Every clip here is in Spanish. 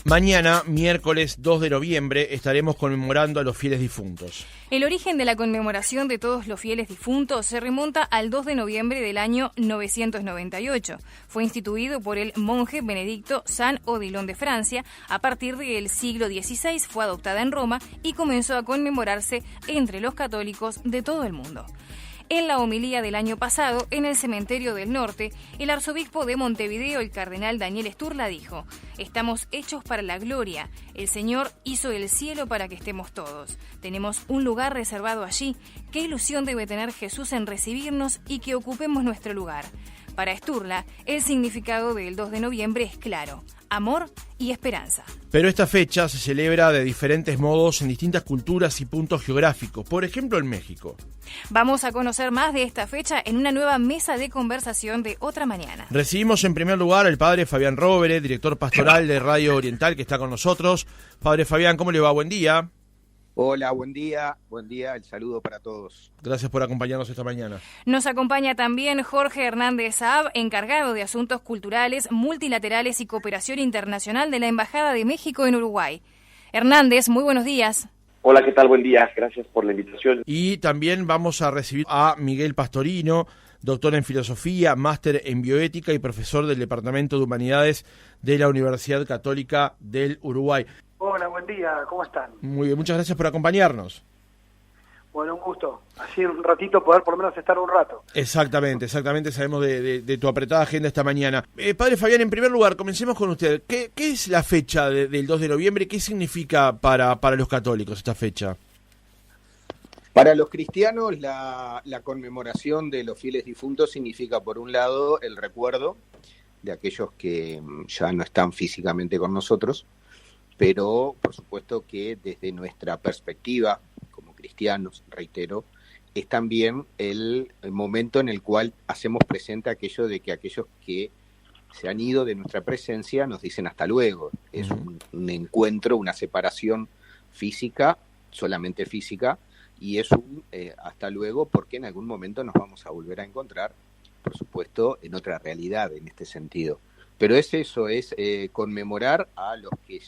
Mañana, miércoles 2 de noviembre, estaremos conmemorando a los fieles difuntos. El origen de la conmemoración de todos los fieles difuntos se remonta al 2 de noviembre del año 998. Fue instituido por el monje benedicto San Odilon de Francia. A partir del siglo XVI fue adoptada en Roma y comenzó a conmemorarse entre los católicos de todo el mundo. En la homilía del año pasado, en el Cementerio del Norte, el arzobispo de Montevideo, el cardenal Daniel Sturla, dijo: «Estamos hechos para la gloria. El Señor hizo el cielo para que estemos todos. Tenemos un lugar reservado allí. Qué ilusión debe tener Jesús en recibirnos y que ocupemos nuestro lugar». Para Sturla, el significado del 2 de noviembre es claro: amor y esperanza. Pero esta fecha se celebra de diferentes modos en distintas culturas y puntos geográficos, por ejemplo en México. Vamos a conocer más de esta fecha en una nueva mesa de conversación de Otra Mañana. Recibimos en primer lugar al padre Fabián Róvere, director pastoral de Radio Oriental, que está con nosotros. Padre Fabián, ¿cómo le va? Buen día. Hola, buen día, el saludo para todos. Gracias por acompañarnos esta mañana. Nos acompaña también Jorge Hernández Saab, encargado de Asuntos Culturales, Multilaterales y Cooperación Internacional de la Embajada de México en Uruguay. Hernández, muy buenos días. Hola, ¿qué tal? Buen día, gracias por la invitación. Y también vamos a recibir a Miguel Pastorino, doctor en Filosofía, máster en Bioética y profesor del Departamento de Humanidades de la Universidad Católica del Uruguay. Hola, buen día, ¿cómo están? Muy bien, muchas gracias por acompañarnos. Bueno, un gusto. Así un ratito poder por lo menos estar un rato. Exactamente, sabemos de tu apretada agenda esta mañana. Padre Fabián, en primer lugar, comencemos con usted. ¿Qué es la fecha del 2 de noviembre? ¿Qué significa para los católicos esta fecha? Para los cristianos, la conmemoración de los fieles difuntos significa, por un lado, el recuerdo de aquellos que ya no están físicamente con nosotros, pero por supuesto que desde nuestra perspectiva como cristianos, reitero, es también el momento en el cual hacemos presente aquello de que aquellos que se han ido de nuestra presencia nos dicen hasta luego. Es un encuentro, una separación física, solamente física, y es un hasta luego porque en algún momento nos vamos a volver a encontrar, por supuesto, en otra realidad en este sentido. Pero es eso, es conmemorar a los que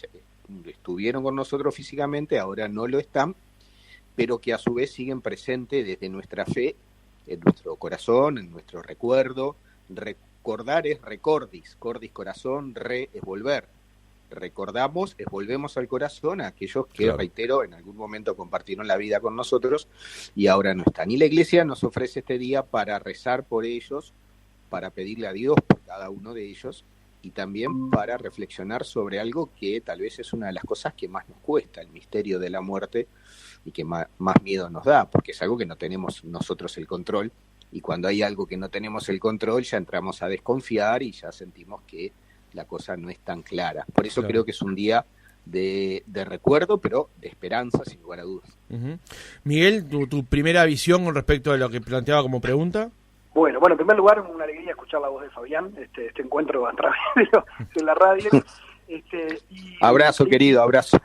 estuvieron con nosotros físicamente, ahora no lo están, pero que a su vez siguen presentes desde nuestra fe, en nuestro corazón, en nuestro recuerdo. Recordar es recordis, cordis corazón, re es volver. Recordamos es volvemos al corazón a aquellos que, claro, reitero, en algún momento compartieron la vida con nosotros y ahora no están. Y la Iglesia nos ofrece este día para rezar por ellos, para pedirle a Dios por cada uno de ellos, y también para reflexionar sobre algo que tal vez es una de las cosas que más nos cuesta, el misterio de la muerte, y que más miedo nos da, porque es algo que no tenemos nosotros el control, y cuando hay algo que no tenemos el control ya entramos a desconfiar y ya sentimos que la cosa no es tan clara. Por eso, claro, creo que es un día de recuerdo, pero de esperanza, sin lugar a dudas. Uh-huh. Miguel, tu primera visión con respecto a lo que planteaba como pregunta. Bueno, en primer lugar, una alegría escuchar la voz de Fabián, este encuentro a través de la radio. Abrazo, querido, abrazo.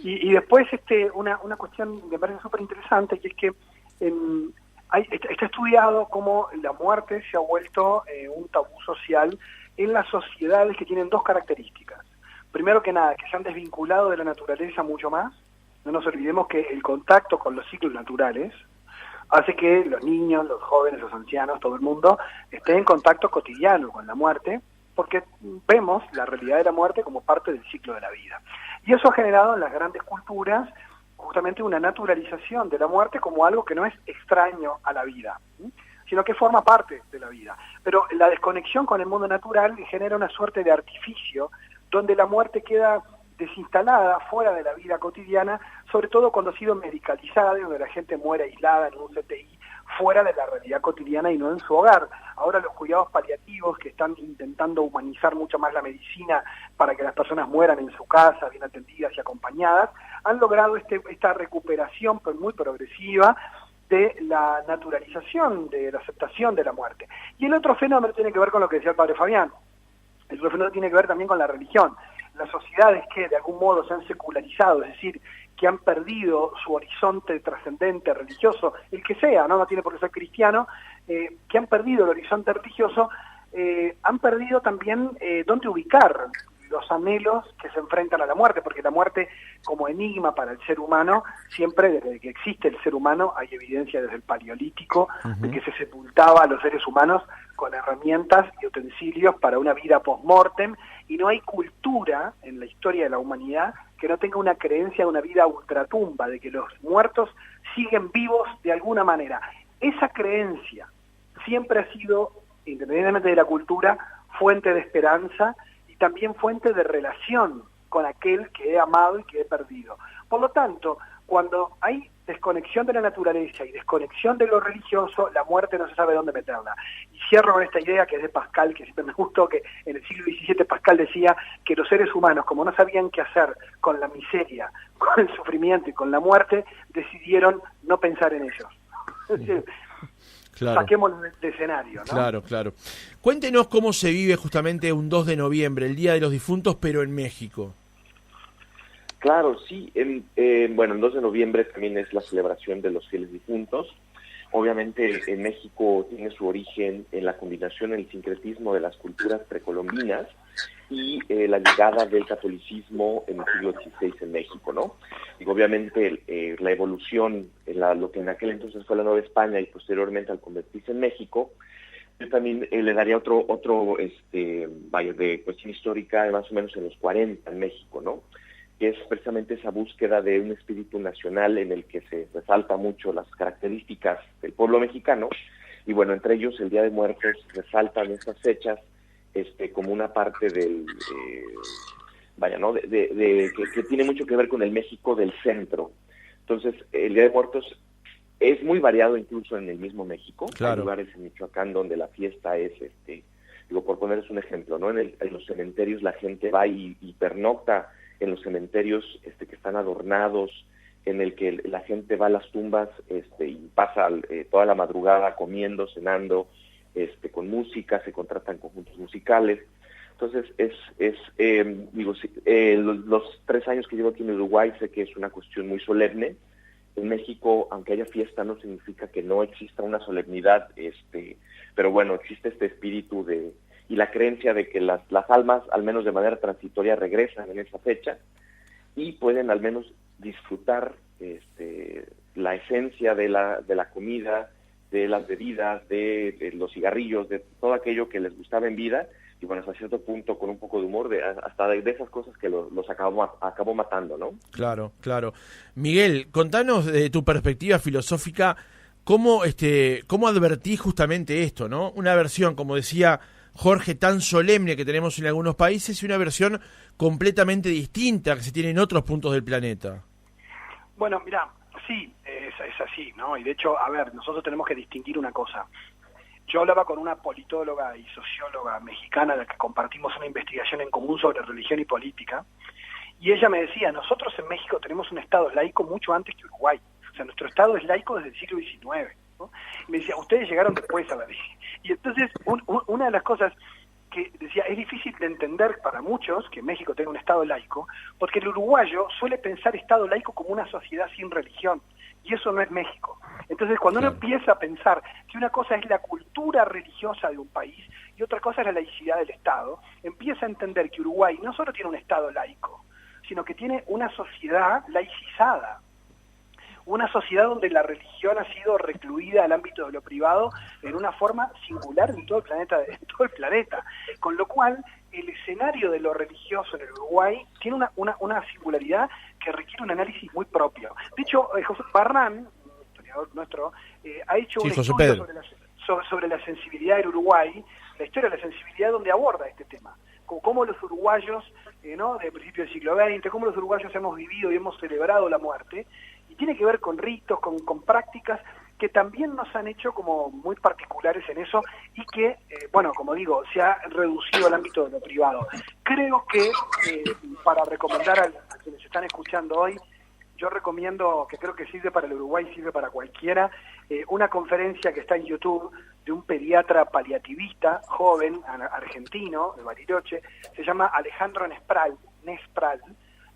Y después una cuestión que me parece súper interesante, que es que está estudiado cómo la muerte se ha vuelto un tabú social en las sociedades que tienen dos características. Primero que nada, que se han desvinculado de la naturaleza mucho más. No nos olvidemos que el contacto con los ciclos naturales hace que los niños, los jóvenes, los ancianos, todo el mundo esté en contacto cotidiano con la muerte, porque vemos la realidad de la muerte como parte del ciclo de la vida. Y eso ha generado en las grandes culturas justamente una naturalización de la muerte como algo que no es extraño a la vida, sino que forma parte de la vida. Pero la desconexión con el mundo natural genera una suerte de artificio donde la muerte queda desinstalada, fuera de la vida cotidiana, sobre todo cuando ha sido medicalizada, donde la gente muere aislada en un CTI, fuera de la realidad cotidiana y no en su hogar. Ahora los cuidados paliativos, que están intentando humanizar mucho más la medicina para que las personas mueran en su casa, bien atendidas y acompañadas, han logrado esta recuperación muy progresiva de la naturalización, de la aceptación de la muerte. Y el otro fenómeno tiene que ver con lo que decía el padre Fabián. El otro fenómeno tiene que ver también con la religión. Las sociedades que de algún modo se han secularizado, es decir, que han perdido su horizonte trascendente religioso, el que sea, no tiene por qué ser cristiano, que han perdido el horizonte religioso, han perdido también dónde ubicar los anhelos que se enfrentan a la muerte, porque la muerte como enigma para el ser humano, siempre desde que existe el ser humano hay evidencia desde el Paleolítico de que se sepultaba a los seres humanos con herramientas y utensilios para una vida post-mortem, y no hay cultura en la historia de la humanidad que no tenga una creencia de una vida ultratumba, de que los muertos siguen vivos de alguna manera. Esa creencia siempre ha sido, independientemente de la cultura, fuente de esperanza y también fuente de relación con aquel que he amado y que he perdido. Por lo tanto, cuando hay desconexión de la naturaleza y desconexión de lo religioso, la muerte no se sabe dónde meterla. Y cierro con esta idea que es de Pascal, que siempre me gustó, que en el siglo XVII Pascal decía que los seres humanos, como no sabían qué hacer con la miseria, con el sufrimiento y con la muerte, decidieron no pensar en ellos. Claro. Saquémoslo del escenario, ¿no? Claro, claro. Cuéntenos cómo se vive justamente un 2 de noviembre, el Día de los Difuntos, pero en México. Claro, sí. El 2 de noviembre también es la celebración de los fieles difuntos. Obviamente en México tiene su origen en la combinación, en el sincretismo de las culturas precolombinas y la llegada del catolicismo en el siglo XVI en México, ¿no? Y obviamente la evolución, lo que en aquel entonces fue la Nueva España y posteriormente al convertirse en México, yo también le daría otro de cuestión histórica, más o menos en los 40 en México, ¿no? Que es precisamente esa búsqueda de un espíritu nacional en el que se resalta mucho las características del pueblo mexicano, y bueno, entre ellos el Día de Muertos resaltan estas fechas como una parte del que tiene mucho que ver con el México del centro. Entonces, el Día de Muertos es muy variado incluso en el mismo México. Claro. Hay lugares en Michoacán donde la fiesta es, por ponerles un ejemplo, ¿no? En los cementerios la gente va y pernocta en los cementerios que están adornados, en el que la gente va a las tumbas y pasa toda la madrugada comiendo, cenando, con música, se contratan conjuntos musicales. Entonces, los 3 años que llevo aquí en Uruguay sé que es una cuestión muy solemne. En México, aunque haya fiesta, no significa que no exista una solemnidad, pero bueno, existe este espíritu y la creencia de que las almas, al menos de manera transitoria, regresan en esa fecha y pueden al menos disfrutar la esencia de la comida, de las bebidas, de los cigarrillos, de todo aquello que les gustaba en vida, y bueno, hasta cierto punto con un poco de humor, hasta de esas cosas que los acabó matando, ¿no? Claro, claro. Miguel, contanos de tu perspectiva filosófica, ¿cómo advertís justamente esto, ¿no? Una versión, como decía Jorge, tan solemne que tenemos en algunos países y una versión completamente distinta que se tiene en otros puntos del planeta. Bueno, mira, sí, es así, ¿no? Y de hecho, a ver, nosotros tenemos que distinguir una cosa. Yo hablaba con una politóloga y socióloga mexicana de la que compartimos una investigación en común sobre religión y política, y ella me decía, nosotros en México tenemos un Estado laico mucho antes que Uruguay. O sea, nuestro Estado es laico desde el siglo XIX, ¿no? Y me decía, ustedes llegaron después a la ley. Y entonces, una de las cosas que decía, es difícil de entender para muchos que México tenga un Estado laico, porque el uruguayo suele pensar Estado laico como una sociedad sin religión, y eso no es México. Entonces, cuando uno empieza a pensar que una cosa es la cultura religiosa de un país y otra cosa es la laicidad del Estado, empieza a entender que Uruguay no solo tiene un Estado laico, sino que tiene una sociedad laicizada, una sociedad donde la religión ha sido recluida al ámbito de lo privado en una forma singular en todo el planeta, con lo cual el escenario de lo religioso en el Uruguay tiene una singularidad que requiere un análisis muy propio. De hecho, José Barrán, un historiador nuestro, ha hecho un estudio sobre la sensibilidad del Uruguay, la historia de la sensibilidad, donde aborda este tema, cómo los uruguayos, ¿no?, de principio del siglo XX, cómo los uruguayos hemos vivido y hemos celebrado la muerte, y tiene que ver con ritos, con prácticas que también nos han hecho como muy particulares en eso y que, bueno, como digo, se ha reducido al ámbito de lo privado. Creo que, para recomendar a quienes están escuchando hoy, yo recomiendo, que creo que sirve para el Uruguay, sirve para cualquiera, una conferencia que está en YouTube de un pediatra paliativista, joven, argentino, de Bariloche, se llama Alejandro Nespral,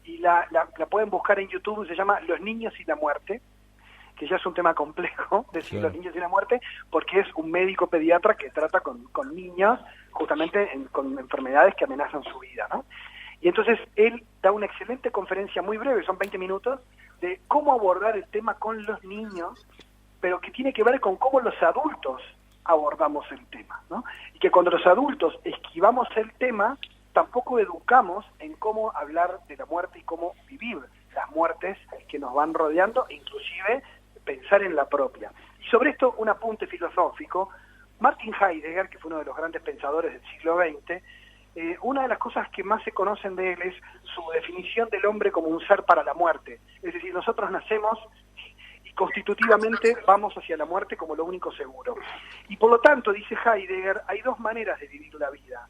y la pueden buscar en YouTube, se llama Los niños y la muerte, que ya es un tema complejo, decir los niños y la muerte, porque es un médico pediatra que trata con niños justamente con enfermedades que amenazan su vida, ¿no? Y entonces él da una excelente conferencia muy breve, son 20 minutos, de cómo abordar el tema con los niños, pero que tiene que ver con cómo los adultos abordamos el tema, ¿no? Y que cuando los adultos esquivamos el tema, tampoco educamos en cómo hablar de la muerte y cómo vivir las muertes que nos van rodeando, e inclusive pensar en la propia. Y sobre esto, un apunte filosófico. Martin Heidegger, que fue uno de los grandes pensadores del siglo XX, una de las cosas que más se conocen de él es su definición del hombre como un ser para la muerte. Es decir, nosotros nacemos y constitutivamente vamos hacia la muerte como lo único seguro. Y por lo tanto, dice Heidegger, hay dos maneras de vivir la vida.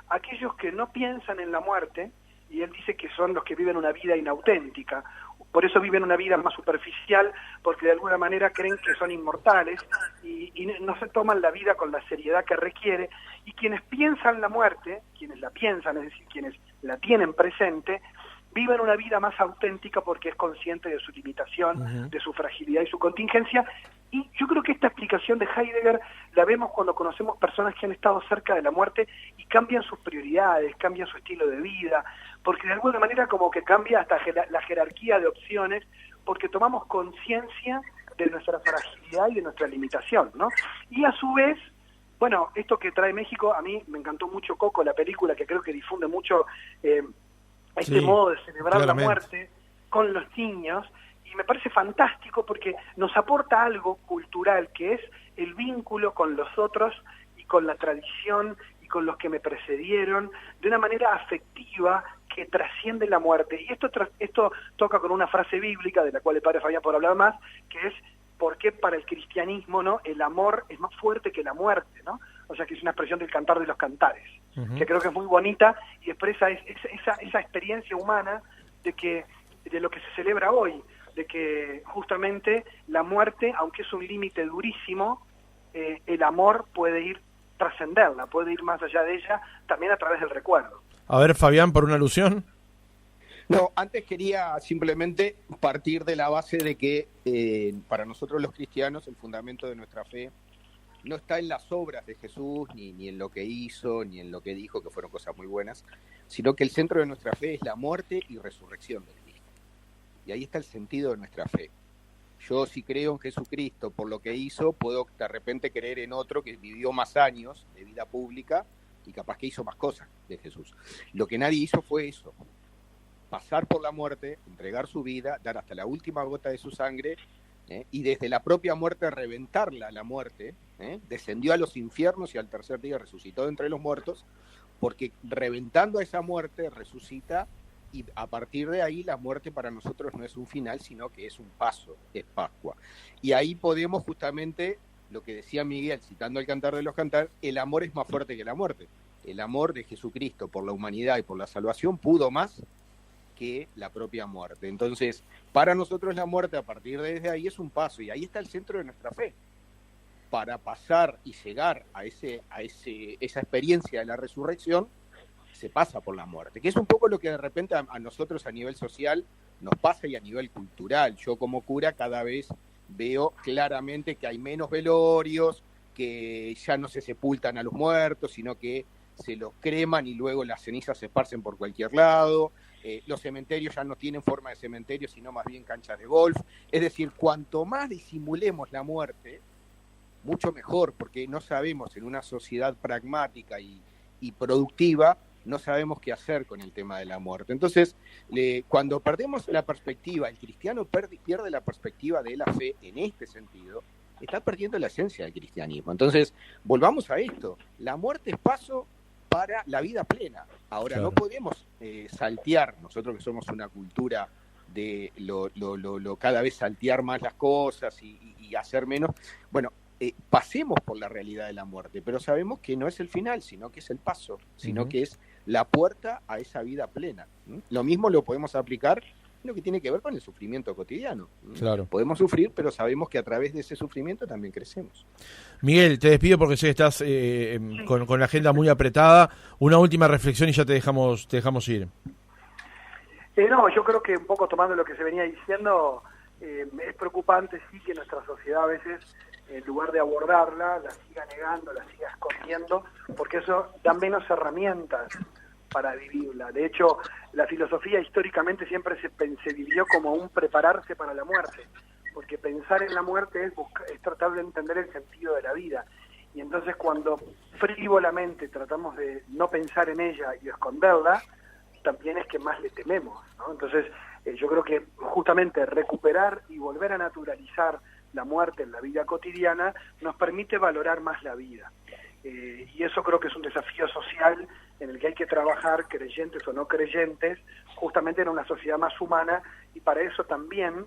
Aquellos que no piensan en la muerte, y él dice que son los que viven una vida inauténtica, por eso viven una vida más superficial, porque de alguna manera creen que son inmortales y no se toman la vida con la seriedad que requiere, y quienes piensan la muerte, quienes la piensan, es decir, quienes la tienen presente, viven una vida más auténtica porque es consciente de su limitación, de su fragilidad y su contingencia. Y yo creo que esta explicación de Heidegger la vemos cuando conocemos personas que han estado cerca de la muerte y cambian sus prioridades, cambian su estilo de vida, porque de alguna manera como que cambia hasta la jerarquía de opciones, porque tomamos conciencia de nuestra fragilidad y de nuestra limitación, ¿no? Y a su vez, bueno, esto que trae México, a mí me encantó mucho Coco, la película, que creo que difunde mucho este modo de celebrar la muerte con los niños, y me parece fantástico porque nos aporta algo cultural, que es el vínculo con los otros y con la tradición y con los que me precedieron, de una manera afectiva que trasciende la muerte. Y esto toca con una frase bíblica, de la cual el padre Fabián podrá hablar más, que es por qué para el cristianismo, ¿no?, el amor es más fuerte que la muerte, ¿no? O sea, que es una expresión del Cantar de los Cantares, que creo que es muy bonita y expresa esa experiencia humana de lo que se celebra hoy, de que justamente la muerte, aunque es un límite durísimo, el amor puede trascenderla, puede ir más allá de ella, también a través del recuerdo. A ver, Fabián, por una alusión. No, antes quería simplemente partir de la base de que para nosotros los cristianos el fundamento de nuestra fe no está en las obras de Jesús, ni en lo que hizo, ni en lo que dijo, que fueron cosas muy buenas, sino que el centro de nuestra fe es la muerte y resurrección de Cristo. Y ahí está el sentido de nuestra fe. Yo, si creo en Jesucristo por lo que hizo, puedo de repente creer en otro que vivió más años de vida pública y capaz que hizo más cosas de Jesús. Lo que nadie hizo fue eso: pasar por la muerte, entregar su vida, dar hasta la última gota de su sangre, y desde la propia muerte reventarla, la muerte, descendió a los infiernos y al tercer día resucitó de entre los muertos, porque reventando a esa muerte resucita, y a partir de ahí la muerte para nosotros no es un final, sino que es un paso, es Pascua. Y ahí podemos justamente, lo que decía Miguel, citando el Cantar de los Cantares, el amor es más fuerte que la muerte. El amor de Jesucristo por la humanidad y por la salvación pudo más que la propia muerte. Entonces, para nosotros la muerte a partir de desde ahí es un paso, y ahí está el centro de nuestra fe. Para pasar y llegar a esa experiencia de la resurrección, se pasa por la muerte, que es un poco lo que de repente a nosotros a nivel social nos pasa, y a nivel cultural. Yo como cura cada vez veo claramente que hay menos velorios, que ya no se sepultan a los muertos, sino que se los creman y luego las cenizas se esparcen por cualquier lado. Los cementerios ya no tienen forma de cementerio, sino más bien canchas de golf. Es decir, cuanto más disimulemos la muerte, mucho mejor, porque no sabemos, en una sociedad pragmática y productiva, no sabemos qué hacer con el tema de la muerte. Entonces, cuando perdemos la perspectiva, el cristiano pierde la perspectiva de la fe en este sentido, está perdiendo la esencia del cristianismo. Entonces, volvamos a esto: la muerte es paso para la vida plena. Ahora, claro, no podemos saltear, nosotros que somos una cultura de cada vez saltear más las cosas y hacer menos. Bueno, pasemos por la realidad de la muerte, pero sabemos que no es el final, sino que es el paso, sino que es la puerta a esa vida plena. Lo mismo lo podemos aplicar en lo que tiene que ver con el sufrimiento cotidiano. Claro. Podemos sufrir, pero sabemos que a través de ese sufrimiento también crecemos. Miguel, te despido porque sé que estás con la agenda muy apretada. Una última reflexión y ya te dejamos ir. No, yo creo que un poco tomando lo que se venía diciendo, es preocupante sí que nuestra sociedad a veces, en lugar de abordarla, la siga negando, la siga escondiendo, porque eso da menos herramientas para vivirla. De hecho, la filosofía históricamente siempre se vivió como un prepararse para la muerte, porque pensar en la muerte es tratar de entender el sentido de la vida. Y entonces cuando frívolamente tratamos de no pensar en ella y esconderla, también es que más le tememos, ¿no? Entonces yo creo que justamente recuperar y volver a naturalizar la muerte en la vida cotidiana nos permite valorar más la vida. Y eso creo que es un desafío social en el que hay que trabajar, creyentes o no creyentes, justamente en una sociedad más humana, y para eso también,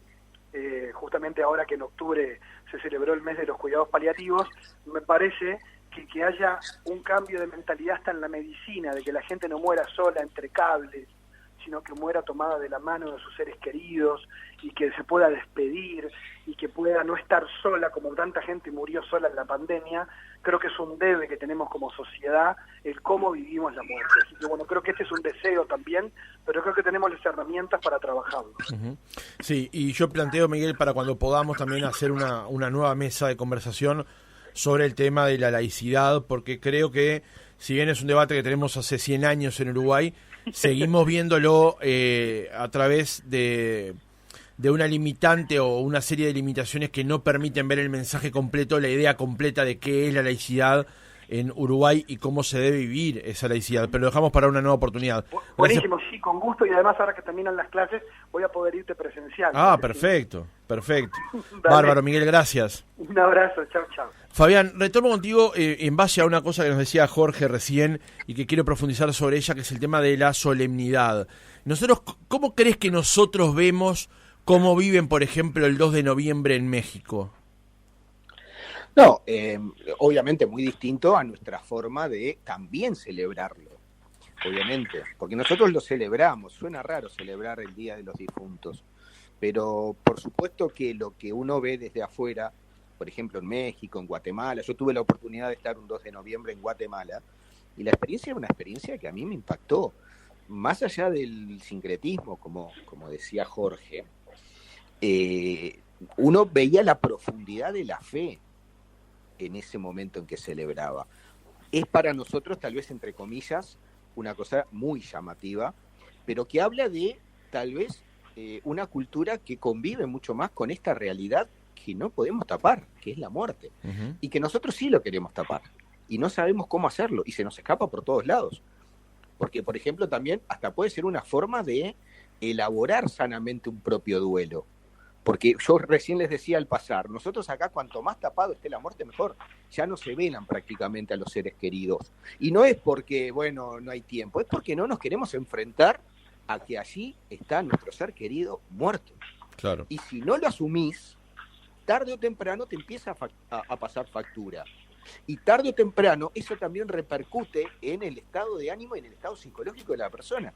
justamente ahora que en octubre se celebró el mes de los cuidados paliativos, me parece que haya un cambio de mentalidad hasta en la medicina, de que la gente no muera sola entre cables, sino que muera tomada de la mano de sus seres queridos, y que se pueda despedir, y que pueda no estar sola, como tanta gente murió sola en la pandemia. Creo que es un debe que tenemos como sociedad, el cómo vivimos la muerte. Así que bueno, creo que este es un deseo también, pero creo que tenemos las herramientas para trabajarlo. Uh-huh. Sí, y yo planteo, Miguel, para cuando podamos también hacer una nueva mesa de conversación sobre el tema de la laicidad, porque creo que, si bien es un debate que tenemos hace 100 años en Uruguay, seguimos viéndolo a través de una limitante o una serie de limitaciones que no permiten ver el mensaje completo, la idea completa de qué es la laicidad en Uruguay y cómo se debe vivir esa laicidad. Pero lo dejamos para una nueva oportunidad. Buenísimo, sí, con gusto, y además ahora que terminan las clases voy a poder irte presencial. Ah, perfecto. Bárbaro, Miguel, gracias. Un abrazo, chao, chao. Fabián, retorno contigo en base a una cosa que nos decía Jorge recién y que quiero profundizar sobre ella, que es el tema de la solemnidad. Nosotros, ¿cómo crees que nosotros vemos cómo viven, por ejemplo, el 2 de noviembre en México? No, obviamente muy distinto a nuestra forma de también celebrarlo, obviamente, porque nosotros lo celebramos. Suena raro celebrar el Día de los Difuntos, pero por supuesto que lo que uno ve desde afuera, por ejemplo en México, en Guatemala, yo tuve la oportunidad de estar un 2 de noviembre en Guatemala, y la experiencia era una experiencia que a mí me impactó, más allá del sincretismo, como decía Jorge. Uno veía la profundidad de la fe en ese momento en que celebraba. Es para nosotros, tal vez entre comillas, una cosa muy llamativa, pero que habla de, tal vez, una cultura que convive mucho más con esta realidad que no podemos tapar, que es la muerte. Uh-huh. Y que nosotros sí lo queremos tapar, y no sabemos cómo hacerlo, y se nos escapa por todos lados. Porque, por ejemplo, también hasta puede ser una forma de elaborar sanamente un propio duelo. Porque yo recién les decía al pasar, nosotros acá cuanto más tapado esté la muerte mejor, ya no se velan prácticamente a los seres queridos. Y no es porque, bueno, no hay tiempo, es porque no nos queremos enfrentar a que allí está nuestro ser querido muerto. Claro. Y si no lo asumís, tarde o temprano te empieza a pasar factura. Y tarde o temprano eso también repercute en el estado de ánimo y en el estado psicológico de la persona.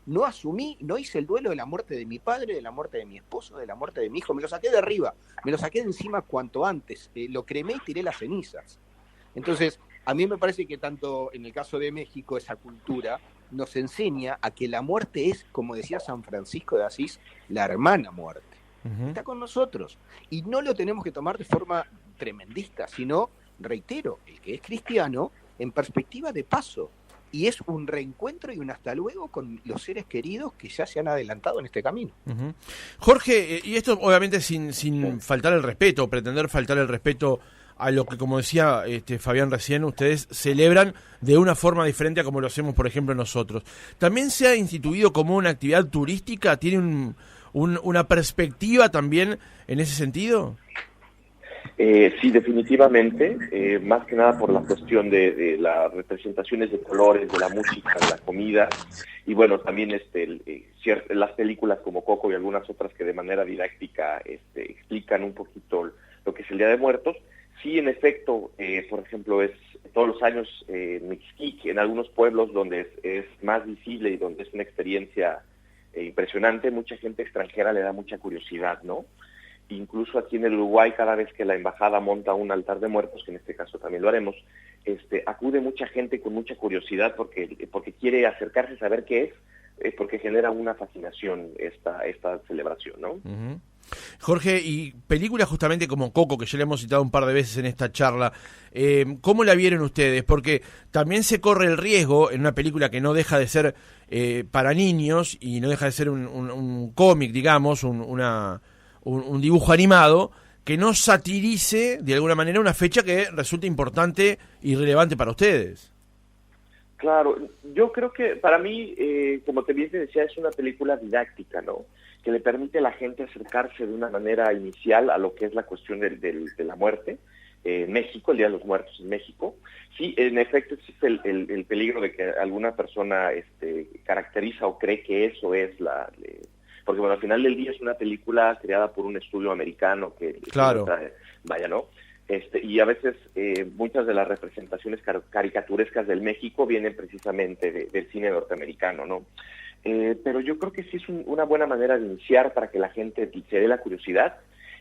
No asumí, no hice el duelo de la muerte de mi padre, de la muerte de mi esposo, de la muerte de mi hijo. Me lo saqué de arriba, me lo saqué de encima cuanto antes. Lo cremé y tiré las cenizas. Entonces, a mí me parece que tanto en el caso de México, esa cultura nos enseña a que la muerte es, como decía San Francisco de Asís, la hermana muerte. Uh-huh. Está con nosotros. Y no lo tenemos que tomar de forma tremendista, sino, reitero, el que es cristiano, en perspectiva de paso. Y es un reencuentro y un hasta luego con los seres queridos que ya se han adelantado en este camino. Uh-huh. Jorge, y esto obviamente sin faltar el respeto, pretender faltar el respeto a lo que, como decía Fabián recién, ustedes celebran de una forma diferente a como lo hacemos, por ejemplo, nosotros. ¿También se ha instituido como una actividad turística? ¿Tiene una perspectiva también en ese sentido? Sí, definitivamente, más que nada por la cuestión de las representaciones de colores, de la música, de la comida, y bueno, también las películas como Coco y algunas otras que de manera didáctica explican un poquito lo que es el Día de Muertos. Sí, en efecto, por ejemplo, es todos los años Mixquic, en algunos pueblos donde es más visible y donde es una experiencia impresionante, mucha gente extranjera le da mucha curiosidad, ¿no? Incluso aquí en el Uruguay, cada vez que la embajada monta un altar de muertos, que en este caso también lo haremos, acude mucha gente con mucha curiosidad porque quiere acercarse a saber qué es, porque genera una fascinación esta celebración, ¿no? Uh-huh. Jorge, y películas justamente como Coco, que ya le hemos citado un par de veces en esta charla, ¿cómo la vieron ustedes? Porque también se corre el riesgo en una película que no deja de ser para niños y no deja de ser un cómic, digamos, un dibujo animado, que no satirice de alguna manera una fecha que resulta importante y relevante para ustedes. Claro, yo creo que para mí, como te bien te decía, es una película didáctica, ¿no? Que le permite a la gente acercarse de una manera inicial a lo que es la cuestión de la muerte en México, el Día de los Muertos en México. Sí, en efecto existe el peligro de que alguna persona caracteriza o cree que eso es porque bueno, al final del día es una película creada por un estudio americano que claro. Vaya, ¿no? Y a veces muchas de las representaciones caricaturescas del México vienen precisamente del cine norteamericano, ¿no? Pero yo creo que sí es una buena manera de iniciar para que la gente se dé la curiosidad,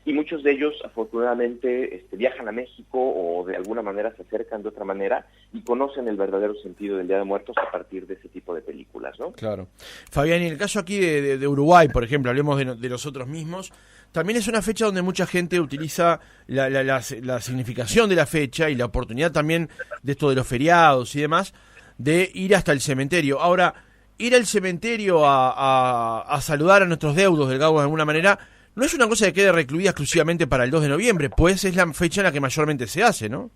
y muchos de ellos afortunadamente viajan a México o de alguna manera se acercan de otra manera y conocen el verdadero sentido del Día de Muertos a partir de ese tipo de películas, ¿no? Claro. Fabián, y en el caso aquí de Uruguay, por ejemplo, hablemos de nosotros mismos, también es una fecha donde mucha gente utiliza la significación de la fecha y la oportunidad también de esto de los feriados y demás, de ir hasta el cementerio. Ahora, ir al cementerio a saludar a nuestros deudos del Gaumo de alguna manera, no es una cosa que quede recluida exclusivamente para el 2 de noviembre, pues es la fecha en la que mayormente se hace, ¿no?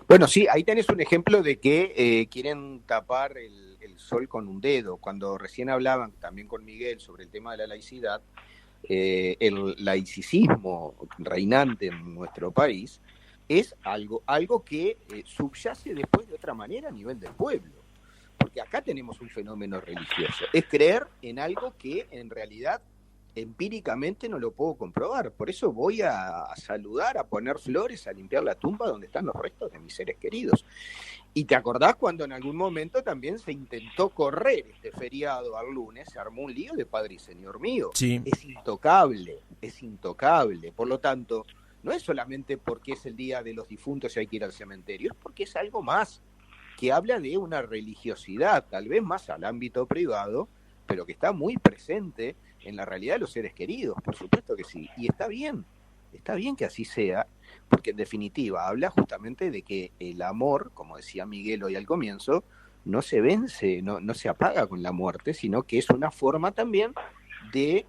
Bueno, sí, ahí tenés un ejemplo de que quieren tapar el sol con un dedo. Cuando recién hablaban también con Miguel sobre el tema de la laicidad, el laicismo reinante en nuestro país es algo que subyace después de otra manera a nivel del pueblo. Porque acá tenemos un fenómeno religioso. Es creer en algo que en realidad empíricamente no lo puedo comprobar. Por eso voy a saludar, a poner flores, a limpiar la tumba donde están los restos de mis seres queridos. Y te acordás cuando en algún momento también se intentó correr este feriado al lunes, se armó un lío de Padre y Señor mío. Sí. Es intocable. Por lo tanto, no es solamente porque es el Día de los Difuntos y hay que ir al cementerio, es porque es algo más, que habla de una religiosidad, tal vez más al ámbito privado, pero que está muy presente en la realidad de los seres queridos, por supuesto que sí, y está bien que así sea, porque en definitiva habla justamente de que el amor, como decía Miguel hoy al comienzo, no se vence, no se apaga con la muerte, sino que es una forma también de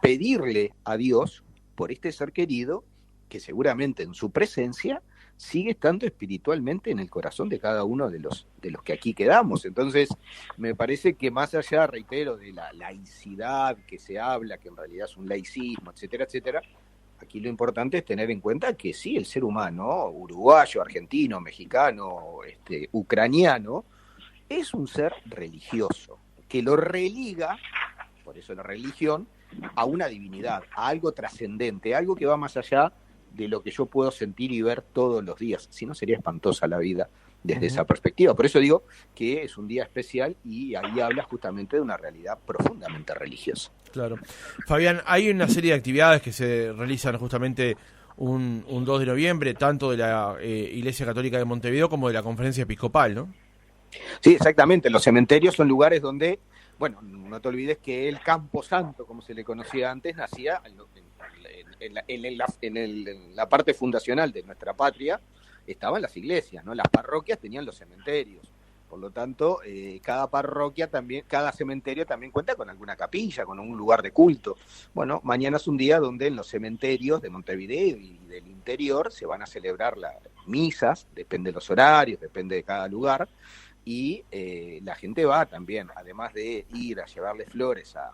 pedirle a Dios por este ser querido, que seguramente en su presencia sigue estando espiritualmente en el corazón de cada uno de los que aquí quedamos. Entonces, me parece que más allá, reitero, de la laicidad que se habla, que en realidad es un laicismo, etcétera, etcétera, aquí lo importante es tener en cuenta que sí, el ser humano, uruguayo, argentino, mexicano, ucraniano, es un ser religioso, que lo religa, por eso la religión, a una divinidad, a algo trascendente, algo que va más allá de lo que yo puedo sentir y ver todos los días. Si no, sería espantosa la vida desde esa perspectiva. Por eso digo que es un día especial y ahí habla justamente de una realidad profundamente religiosa. Claro. Fabián, hay una serie de actividades que se realizan justamente un 2 de noviembre, tanto de la Iglesia Católica de Montevideo como de la Conferencia Episcopal, ¿no? Sí, exactamente. Los cementerios son lugares donde, bueno, no te olvides que el Campo Santo, como se le conocía antes, nacía en la parte fundacional de nuestra patria, estaban las iglesias, ¿no? Las parroquias tenían los cementerios. Por lo tanto, cada parroquia también, cada cementerio también cuenta con alguna capilla, con un lugar de culto. Bueno, mañana es un día donde en los cementerios de Montevideo y del interior se van a celebrar las misas, depende de los horarios, depende de cada lugar, y la gente va también, además de ir a llevarle flores a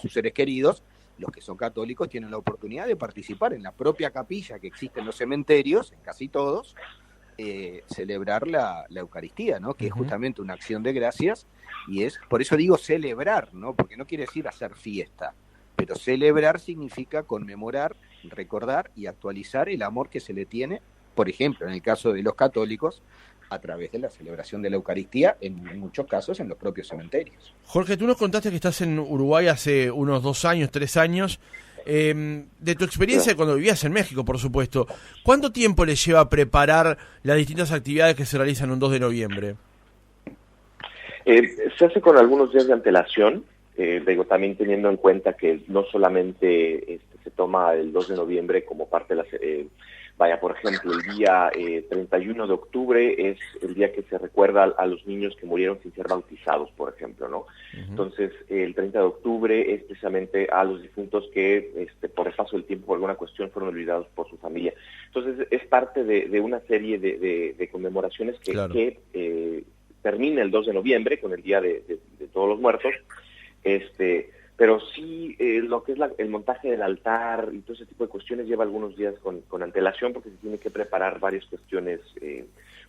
sus seres queridos, los que son católicos tienen la oportunidad de participar en la propia capilla que existe en los cementerios, en casi todos, celebrar la Eucaristía, ¿no? Que es justamente una acción de gracias, y es, por eso digo celebrar, ¿no? Porque no quiere decir hacer fiesta, pero celebrar significa conmemorar, recordar y actualizar el amor que se le tiene, por ejemplo, en el caso de los católicos, a través de la celebración de la Eucaristía, en muchos casos en los propios cementerios. Jorge, tú nos contaste que estás en Uruguay hace unos 2 años, 3 años. De tu experiencia cuando vivías en México, por supuesto, ¿cuánto tiempo le lleva a preparar las distintas actividades que se realizan un 2 de noviembre? Se hace con algunos días de antelación. también teniendo en cuenta que no solamente se toma el 2 de noviembre como parte de por ejemplo, el día 31 de octubre es el día que se recuerda a los niños que murieron sin ser bautizados, por ejemplo, ¿no? Uh-huh. Entonces, el 30 de octubre es precisamente a los difuntos que, por el paso del tiempo, por alguna cuestión, fueron olvidados por su familia. Entonces, es parte de una serie de conmemoraciones que termina el 2 de noviembre, con el Día de Todos los Muertos, pero sí lo que es el montaje del altar y todo ese tipo de cuestiones lleva algunos días con antelación, porque se tiene que preparar varias cuestiones,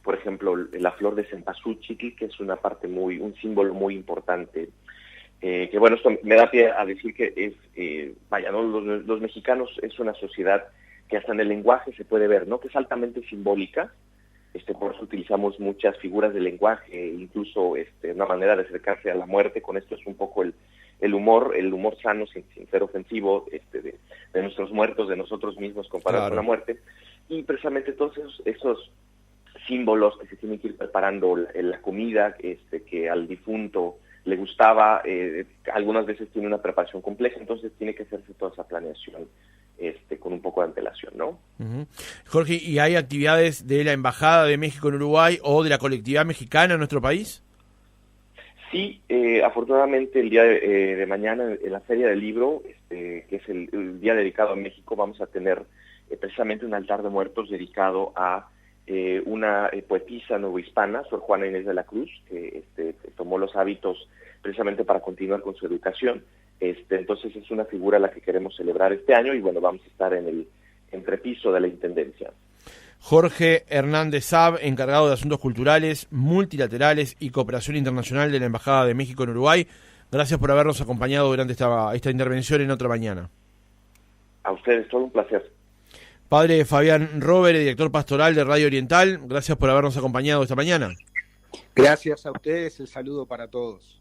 por ejemplo, la flor de cempasúchil, que es un símbolo muy importante, que bueno, esto me da pie a decir que es, ¿no? Los mexicanos es una sociedad que hasta en el lenguaje se puede ver, ¿no? Que es altamente simbólica. Por eso utilizamos muchas figuras de lenguaje, incluso una manera de acercarse a la muerte. Con esto es un poco el humor sano, sin ser ofensivo, de nuestros muertos, de nosotros mismos comparado con la muerte. Y precisamente todos esos símbolos que se tienen que ir preparando, la comida que al difunto le gustaba, algunas veces tiene una preparación compleja, entonces tiene que hacerse toda esa planeación con un poco de antelación, ¿no? Uh-huh. Jorge, ¿y hay actividades de la Embajada de México en Uruguay o de la colectividad mexicana en nuestro país? Sí, afortunadamente el día de mañana en la Feria del Libro, que es el día dedicado a México, vamos a tener precisamente un altar de muertos dedicado a una poetisa novohispana, Sor Juana Inés de la Cruz, que tomó los hábitos precisamente para continuar con su educación. Entonces es una figura a la que queremos celebrar este año y bueno, vamos a estar en el entrepiso de la Intendencia. Jorge Hernández Saab, encargado de Asuntos Culturales, Multilaterales y Cooperación Internacional de la Embajada de México en Uruguay. Gracias por habernos acompañado durante esta intervención en Otra Mañana. A ustedes, todo un placer. Padre Fabián Robert, director pastoral de Radio Oriental, gracias por habernos acompañado esta mañana. Gracias a ustedes, el saludo para todos.